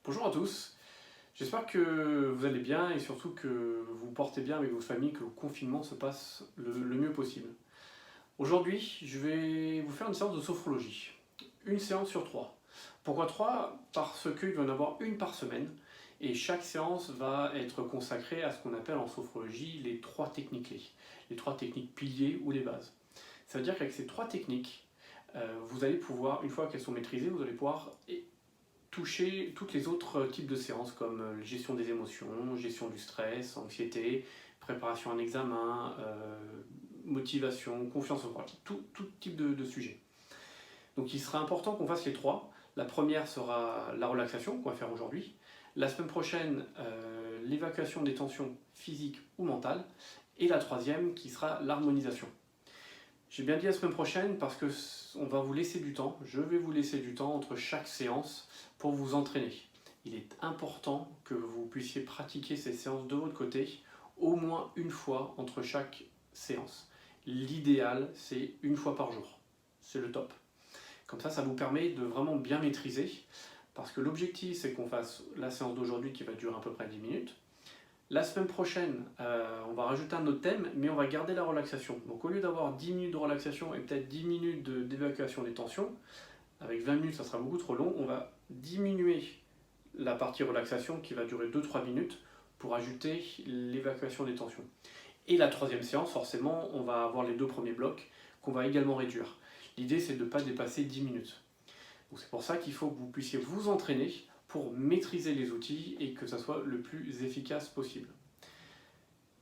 Bonjour à tous, j'espère que vous allez bien et surtout que vous portez bien avec vos familles, que le confinement se passe le mieux possible. Aujourd'hui, je vais vous faire une séance de sophrologie, une séance sur trois. Pourquoi trois? Parce qu'il va y en avoir une par semaine et chaque séance va être consacrée à ce qu'on appelle en sophrologie les trois techniques clés, les trois techniques piliers ou les bases. Ça veut dire qu'avec ces trois techniques, vous allez pouvoir, une fois qu'elles sont maîtrisées, vous allez pouvoir toucher tous les autres types de séances comme gestion des émotions, gestion du stress, anxiété, préparation à un examen, motivation, confiance en soi, tout type de sujet. Donc il sera important qu'on fasse les trois. La première sera la relaxation qu'on va faire aujourd'hui. La semaine prochaine, l'évacuation des tensions physiques ou mentales. Et la troisième qui sera l'harmonisation. J'ai bien dit la semaine prochaine parce que on va vous laisser du temps, je vais vous laisser du temps entre chaque séance pour vous entraîner. Il est important que vous puissiez pratiquer ces séances de votre côté au moins une fois entre chaque séance. L'idéal, c'est une fois par jour. C'est le top. Comme ça vous permet de vraiment bien maîtriser parce que l'objectif, c'est qu'on fasse la séance d'aujourd'hui qui va durer à peu près 10 minutes. La semaine prochaine, on va rajouter un autre thème, mais on va garder la relaxation. Donc au lieu d'avoir 10 minutes de relaxation et peut-être 10 minutes d'évacuation des tensions, avec 20 minutes ça sera beaucoup trop long, on va diminuer la partie relaxation qui va durer 2-3 minutes pour ajouter l'évacuation des tensions. Et la troisième séance, forcément, on va avoir les deux premiers blocs qu'on va également réduire. L'idée, c'est de ne pas dépasser 10 minutes. Donc c'est pour ça qu'il faut que vous puissiez vous entraîner pour maîtriser les outils et que ça soit le plus efficace possible.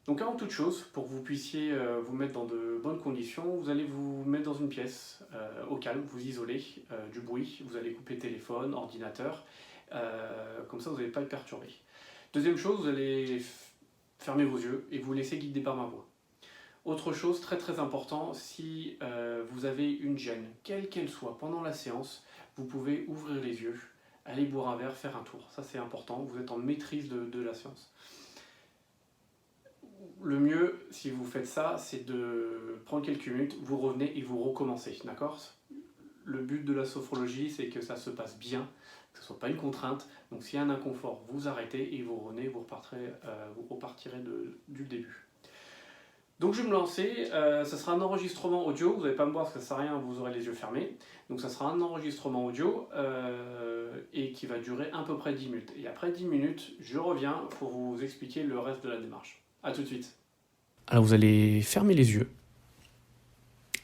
Donc avant toute chose, pour que vous puissiez vous mettre dans de bonnes conditions, vous allez vous mettre dans une pièce au calme, vous isoler du bruit, vous allez couper téléphone, ordinateur, comme ça vous n'allez pas être perturbé. Deuxième chose, vous allez fermer vos yeux et vous laisser guider par ma voix. Autre chose très très important, si vous avez une gêne, quelle qu'elle soit, pendant la séance, vous pouvez ouvrir les yeux, aller boire un verre, faire un tour. Ça c'est important, vous êtes en maîtrise de la séance. Le mieux, si vous faites ça, c'est de prendre quelques minutes, vous revenez et vous recommencez, d'accord? Le but de la sophrologie, c'est que ça se passe bien, que ce ne soit pas une contrainte. Donc s'il y a un inconfort, vous arrêtez et vous revenez, vous repartirez du début. Donc je vais me lancer, ça sera un enregistrement audio, vous n'allez pas me voir parce que ça ne sert à rien, vous aurez les yeux fermés. Donc ça sera un enregistrement audio et qui va durer à peu près 10 minutes. Et après 10 minutes, je reviens pour vous expliquer le reste de la démarche. A tout de suite. Alors vous allez fermer les yeux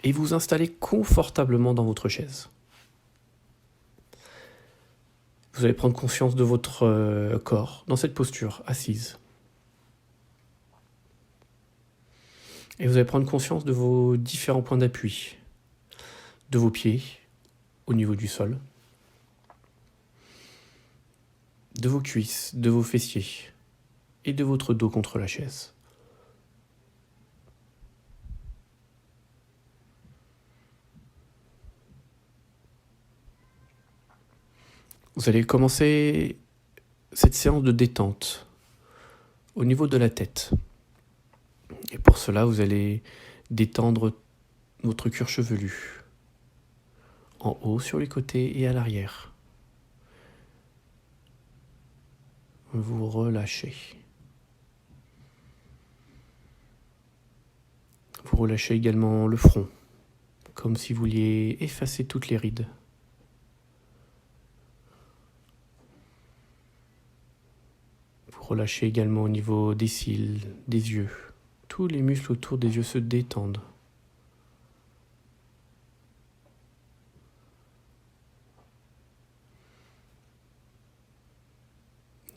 et vous installer confortablement dans votre chaise. Vous allez prendre conscience de votre corps dans cette posture assise. Et vous allez prendre conscience de vos différents points d'appui, de vos pieds au niveau du sol, de vos cuisses, de vos fessiers et de votre dos contre la chaise. Vous allez commencer cette séance de détente au niveau de la tête. Et pour cela, vous allez détendre votre cuir chevelu, en haut, sur les côtés et à l'arrière. Vous relâchez. Vous relâchez également le front, comme si vous vouliez effacer toutes les rides. Vous relâchez également au niveau des cils, des yeux. Tous les muscles autour des yeux se détendent.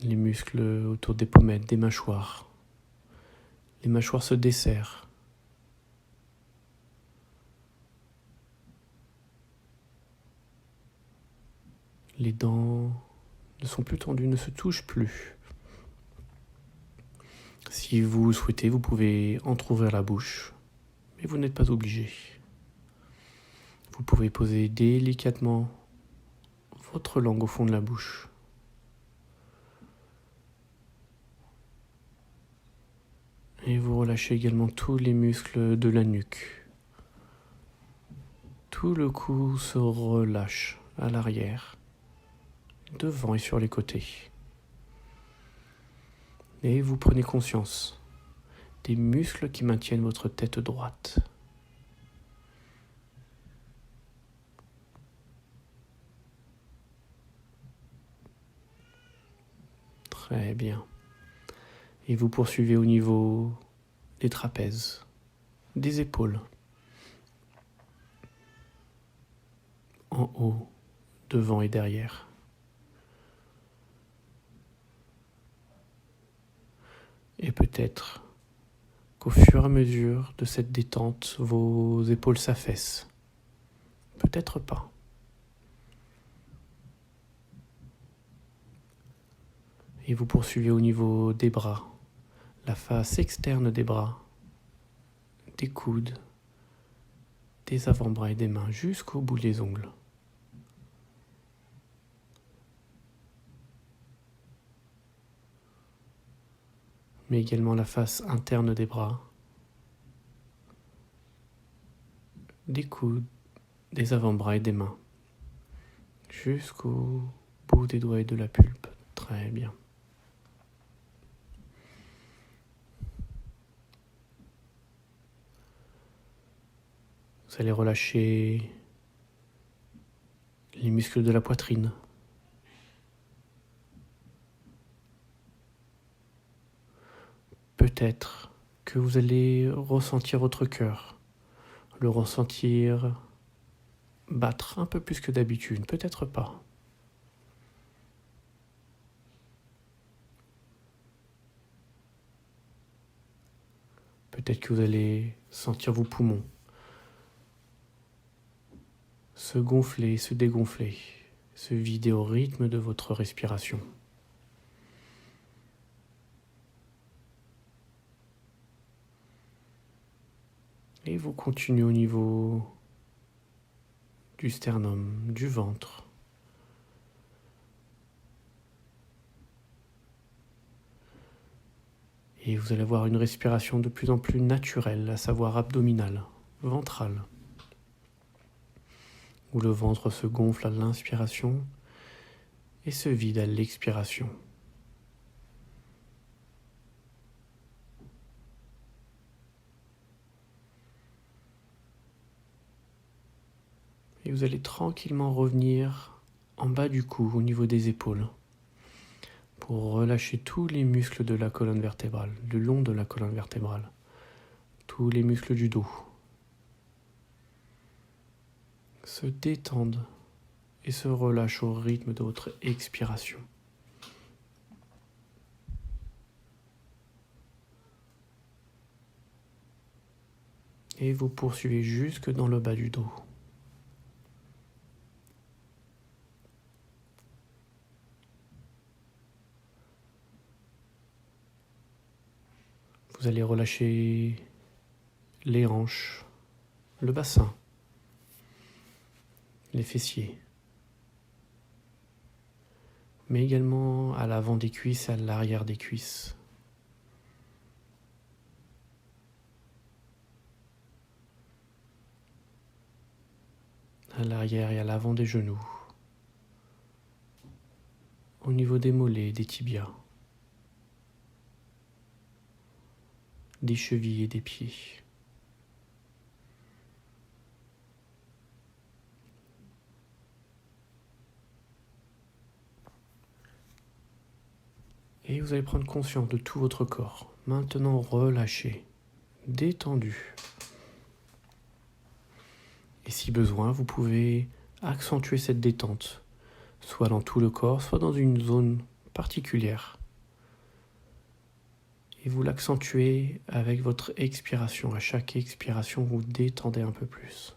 Les muscles autour des pommettes, des mâchoires. Les mâchoires se desserrent. Les dents ne sont plus tendues, ne se touchent plus. Si vous souhaitez, vous pouvez entrouvrir la bouche, mais vous n'êtes pas obligé. Vous pouvez poser délicatement votre langue au fond de la bouche. Et vous relâchez également tous les muscles de la nuque. Tout le cou se relâche à l'arrière devant et sur les côtés. Et vous prenez conscience des muscles qui maintiennent votre tête droite. Très bien. Et vous poursuivez au niveau des trapèzes, des épaules, en haut, devant et derrière. Et peut-être qu'au fur et à mesure de cette détente, vos épaules s'affaissent. Peut-être pas. Et vous poursuivez au niveau des bras, la face externe des bras, des coudes, des avant-bras et des mains jusqu'au bout des ongles. Mais également la face interne des bras, des coudes, des avant-bras et des mains, jusqu'au bout des doigts et de la pulpe. Très bien. Vous allez relâcher les muscles de la poitrine. Peut-être que vous allez ressentir votre cœur, le ressentir battre un peu plus que d'habitude, peut-être pas. Peut-être que vous allez sentir vos poumons se gonfler, se dégonfler, se vider au rythme de votre respiration. Et vous continuez au niveau du sternum, du ventre. Et vous allez avoir une respiration de plus en plus naturelle, à savoir abdominale, ventrale, où le ventre se gonfle à l'inspiration et se vide à l'expiration. Et vous allez tranquillement revenir en bas du cou, au niveau des épaules, pour relâcher tous les muscles de la colonne vertébrale, le long de la colonne vertébrale, tous les muscles du dos se détendent et se relâchent au rythme de votre expiration. Et vous poursuivez jusque dans le bas du dos. Vous allez relâcher les hanches, le bassin, les fessiers, mais également à l'avant des cuisses et à l'arrière des cuisses. À l'arrière et à l'avant des genoux, au niveau des mollets et des tibias, des chevilles et des pieds. Et vous allez prendre conscience de tout votre corps, maintenant relâché, détendu. Et si besoin, vous pouvez accentuer cette détente, soit dans tout le corps, soit dans une zone particulière. Et vous l'accentuez avec votre expiration. À chaque expiration, vous détendez un peu plus.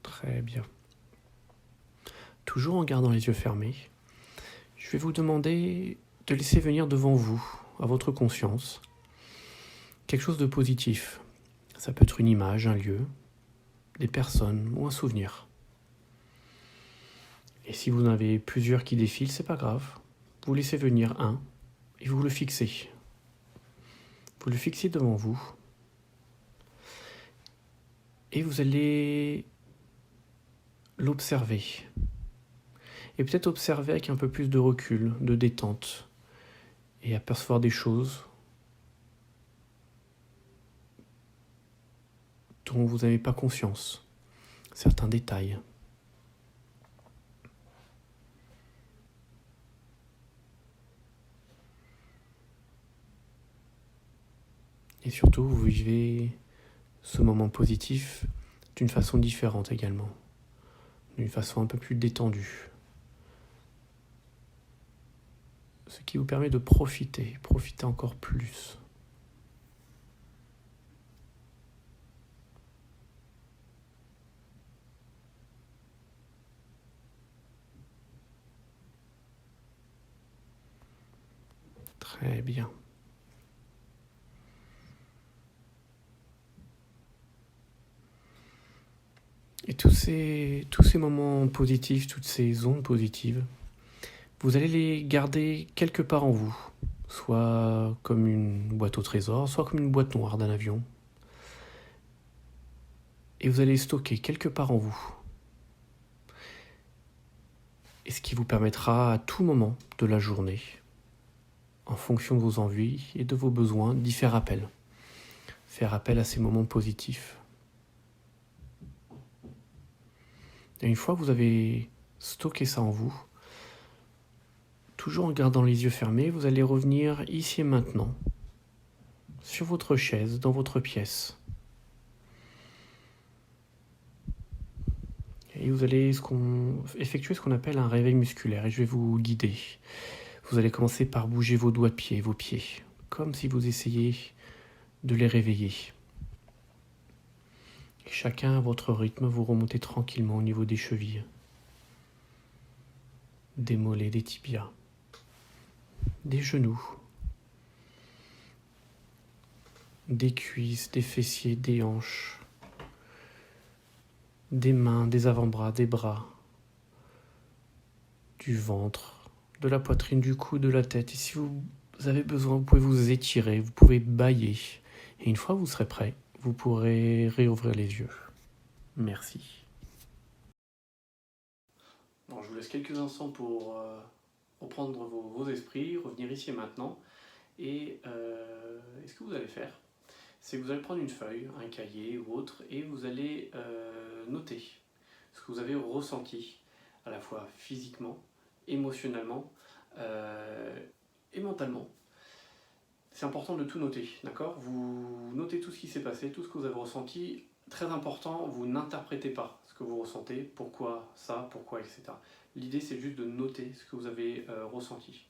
Très bien. Toujours en gardant les yeux fermés, je vais vous demander de laisser venir devant vous, à votre conscience, quelque chose de positif. Ça peut être une image, un lieu, des personnes ou un souvenir. Et si vous en avez plusieurs qui défilent, c'est pas grave. Vous laissez venir un et vous le fixez. Vous le fixez devant vous. Et vous allez l'observer. Et peut-être observer avec un peu plus de recul, de détente. Et apercevoir des choses dont vous n'avez pas conscience. Certains détails. Et surtout, vous vivez ce moment positif d'une façon différente également. D'une façon un peu plus détendue. Ce qui vous permet de profiter encore plus. Très bien. Et tous ces moments positifs, toutes ces ondes positives, vous allez les garder quelque part en vous, soit comme une boîte au trésor, soit comme une boîte noire d'un avion. Et vous allez les stocker quelque part en vous. Et ce qui vous permettra à tout moment de la journée, en fonction de vos envies et de vos besoins, d'y faire appel. Faire appel à ces moments positifs. Et une fois que vous avez stocké ça en vous, toujours en gardant les yeux fermés, vous allez revenir ici et maintenant, sur votre chaise, dans votre pièce. Et vous allez effectuer ce qu'on appelle un réveil musculaire, et je vais vous guider. Vous allez commencer par bouger vos doigts de pied, vos pieds, comme si vous essayiez de les réveiller. Et chacun à votre rythme, vous remontez tranquillement au niveau des chevilles, des mollets, des tibias, des genoux, des cuisses, des fessiers, des hanches, des mains, des avant-bras, des bras, du ventre, de la poitrine, du cou, de la tête. Et si vous avez besoin, vous pouvez vous étirer, vous pouvez bâiller. Et une fois que vous serez prêt, vous pourrez réouvrir les yeux. Merci. Bon, je vous laisse quelques instants pour reprendre vos esprits, revenir ici et maintenant. Et ce que vous allez faire, c'est que vous allez prendre une feuille, un cahier ou autre, et vous allez noter ce que vous avez ressenti, à la fois physiquement, émotionnellement et mentalement. C'est important de tout noter, d'accord? Vous notez tout ce qui s'est passé, tout ce que vous avez ressenti. Très important, vous n'interprétez pas ce que vous ressentez, pourquoi ça, pourquoi, etc. L'idée, c'est juste de noter ce que vous avez ressenti.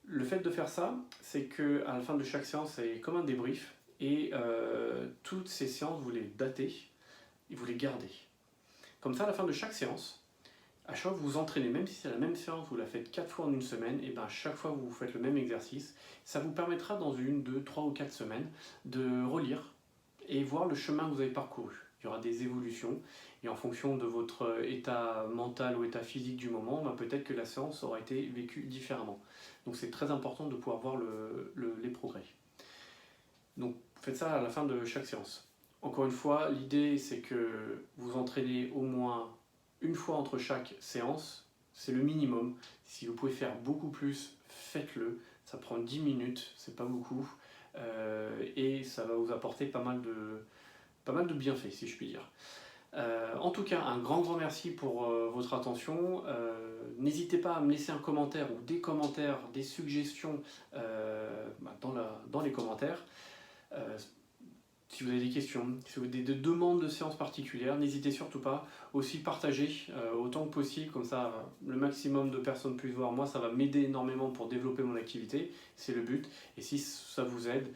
Le fait de faire ça, c'est qu'à la fin de chaque séance, c'est comme un débrief, et toutes ces séances, vous les datez et vous les gardez. Comme ça, à la fin de chaque séance, à chaque fois que vous vous entraînez, même si c'est la même séance, vous la faites 4 fois en une semaine, et bien à chaque fois que vous faites le même exercice, ça vous permettra dans 1, 2, 3 ou 4 semaines de relire et voir le chemin que vous avez parcouru. Il y aura des évolutions, et en fonction de votre état mental ou état physique du moment, ben peut-être que la séance aura été vécue différemment. Donc c'est très important de pouvoir voir les progrès. Donc faites ça à la fin de chaque séance. Encore une fois, l'idée c'est que vous entraînez au moins une fois entre chaque séance, c'est le minimum. Si vous pouvez faire beaucoup plus, faites-le. Ça prend 10 minutes, c'est pas beaucoup. Et ça va vous apporter pas mal de bienfaits, si je puis dire. En tout cas, un grand merci pour votre attention. N'hésitez pas à me laisser un commentaire ou des commentaires, des suggestions dans les commentaires. Si vous avez des questions, si vous avez des demandes de séances particulières, n'hésitez surtout pas. Aussi partager autant que possible, comme ça le maximum de personnes puissent voir. Moi, ça va m'aider énormément pour développer mon activité, c'est le but. Et si ça vous aide,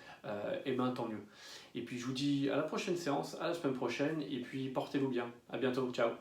et ben tant mieux. Et puis je vous dis à la prochaine séance, à la semaine prochaine, et puis portez-vous bien. À bientôt, ciao.